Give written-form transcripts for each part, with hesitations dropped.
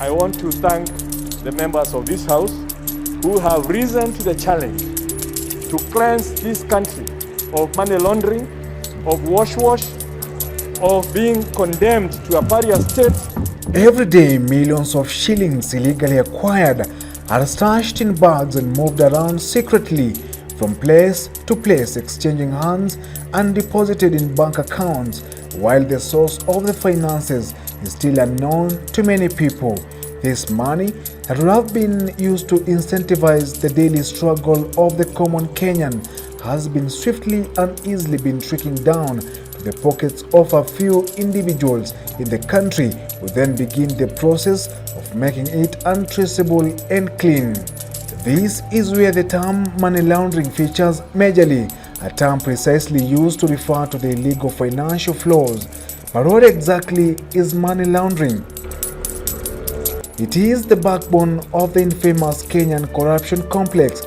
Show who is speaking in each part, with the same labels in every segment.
Speaker 1: I want to thank the members of this House who have risen to the challenge to cleanse this country of money laundering, of washwash, of being condemned to a pariah state.
Speaker 2: Every day, millions of shillings illegally acquired are stashed in bags and moved around secretly from place to place, exchanging hands and deposited in bank accounts, while the source of the finances is still unknown to many people. This money that would have been used to incentivize the daily struggle of the common Kenyan has been swiftly and easily been trickling down to the pockets of a few individuals in the country, who then begin the process of making it untraceable and clean. This is where the term money laundering features majorly, a term precisely used to refer to the illegal financial flows. But what exactly is money laundering? It is the backbone of the infamous Kenyan corruption complex,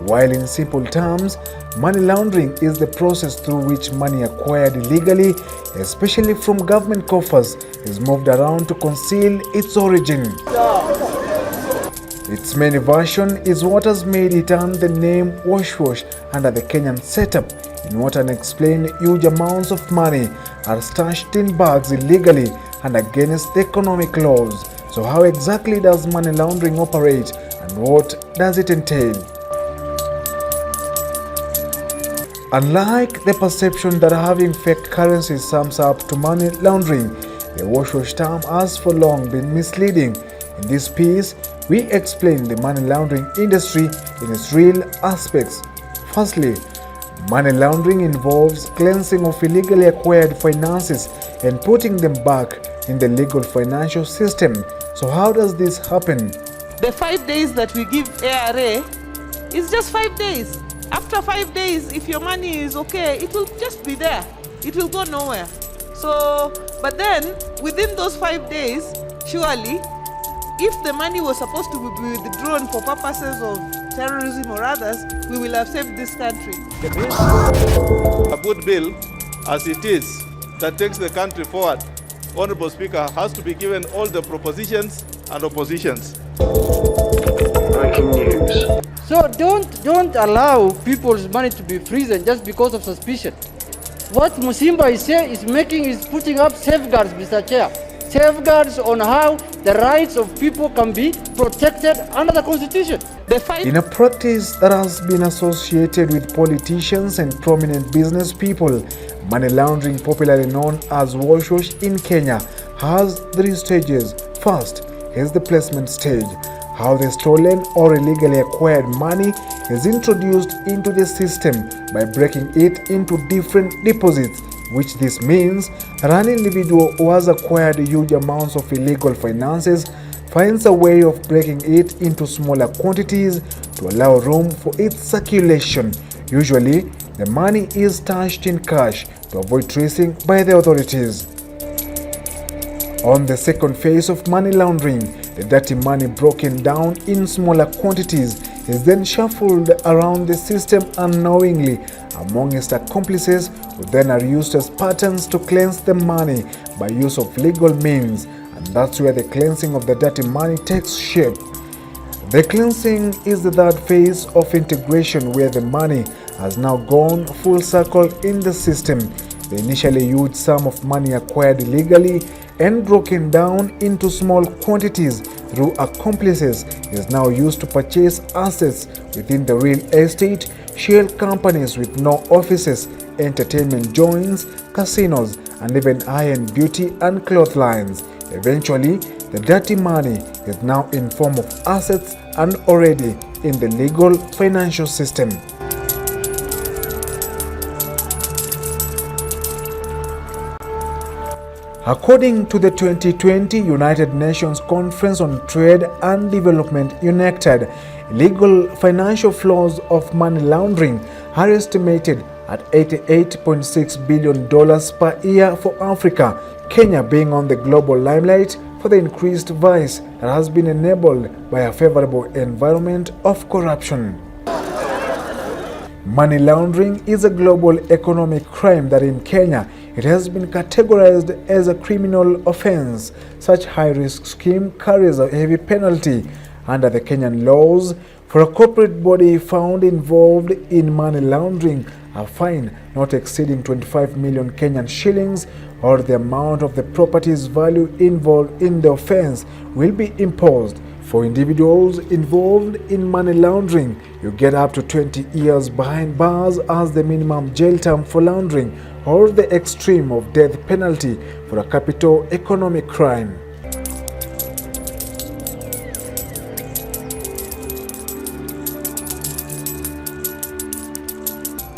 Speaker 2: while in simple terms, money laundering is the process through which money acquired illegally, especially from government coffers, is moved around to conceal its origin. Its many version is what has made it earn the name washwash under the Kenyan setup, in what unexplained huge amounts of money are stashed in bags illegally and against the economic laws. So how exactly does money laundering operate, and what does it entail? Unlike the perception that having fake currency sums up to money laundering, the washwash term has for long been misleading. In this piece, we explain the money laundering industry in its real aspects. Firstly, money laundering involves cleansing of illegally acquired finances and putting them back in the legal financial system. So how does this happen?
Speaker 3: The 5 days that we give ARA is just 5 days. After 5 days, if your money is okay, it will just be there. It will go nowhere. So, but then within those 5 days, surely, if the money was supposed to be withdrawn for purposes of terrorism or others, we will have saved this country.
Speaker 4: A good bill, as it is, that takes the country forward, Honorable Speaker, has to be given all the propositions and oppositions.
Speaker 5: Breaking news.
Speaker 6: So don't allow people's money to be frozen just because of suspicion. What Musimba is saying is putting up safeguards, Mr. Chair. Safeguards on how the rights of people can be protected under the Constitution.
Speaker 2: In a practice that has been associated with politicians and prominent business people, money laundering, popularly known as washwash in Kenya, has 3 stages. First is the placement stage, how the stolen or illegally acquired money is introduced into the system by breaking it into different deposits, which this means that an individual who has acquired huge amounts of illegal finances finds a way of breaking it into smaller quantities to allow room for its circulation. Usually, the money is stashed in cash to avoid tracing by the authorities. On the second phase of money laundering, the dirty money broken down in smaller quantities is then shuffled around the system unknowingly among its accomplices, who then are used as patterns to cleanse the money by use of legal means, and that's where the cleansing of the dirty money takes shape. The cleansing is the third phase of integration, where the money has now gone full circle in the system. The initially huge sum of money acquired illegally and broken down into small quantities through accomplices is now used to purchase assets within the real estate, shell companies with no offices, entertainment joints, casinos, and even high-end beauty and cloth lines. Eventually, the dirty money is now in form of assets and already in the legal financial system. According to the 2020 United Nations Conference on Trade and Development, UNCTAD, illegal financial flows of money laundering are estimated at $88.6 billion per year for Africa, Kenya being on the global limelight for the increased vice that has been enabled by a favorable environment of corruption. Money laundering is a global economic crime that in Kenya it has been categorized as a criminal offense. Such high-risk scheme carries a heavy penalty under the Kenyan laws. For a corporate body found involved in money laundering, a fine not exceeding 25 million Kenyan shillings or the amount of the property's value involved in the offense will be imposed. For individuals involved in money laundering, you get up to 20 years behind bars as the minimum jail term for laundering, or the extreme of death penalty for a capital economic crime.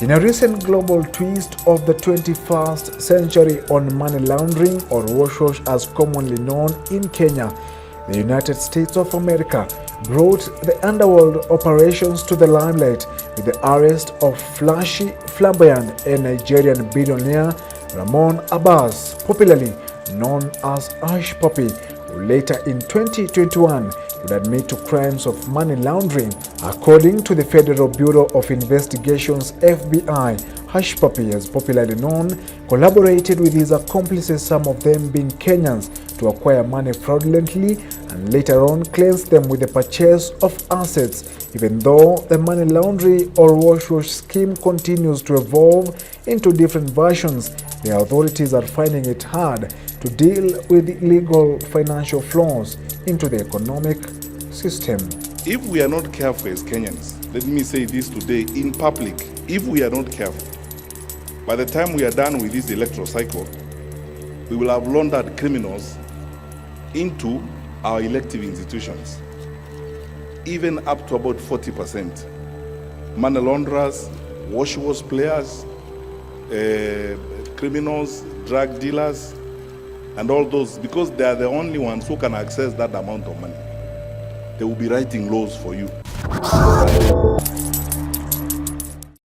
Speaker 2: In a recent global twist of the 21st century on money laundering, or washwash as commonly known in Kenya, the United States of America brought the underworld operations to the limelight with the arrest of flashy, flamboyant and Nigerian billionaire Ramon Abbas, popularly known as Hush Puppy, who later in 2021 would admit to crimes of money laundering. According to the Federal Bureau of Investigation's FBI, Hush Puppy, as popularly known, collaborated with his accomplices, some of them being Kenyans, to acquire money fraudulently and later on cleanse them with the purchase of assets. Even though the money laundering or wash scheme continues to evolve into different versions, the authorities are finding it hard to deal with illegal financial flows into the economic system.
Speaker 7: If we are not careful as Kenyans, let me say this today in public, if we are not careful, by the time we are done with this electoral cycle, we will have laundered criminals into our elective institutions, even up to about 40%. Money launderers, wash players, criminals, drug dealers, and all those, because they are the only ones who can access that amount of money. They will be writing laws for you.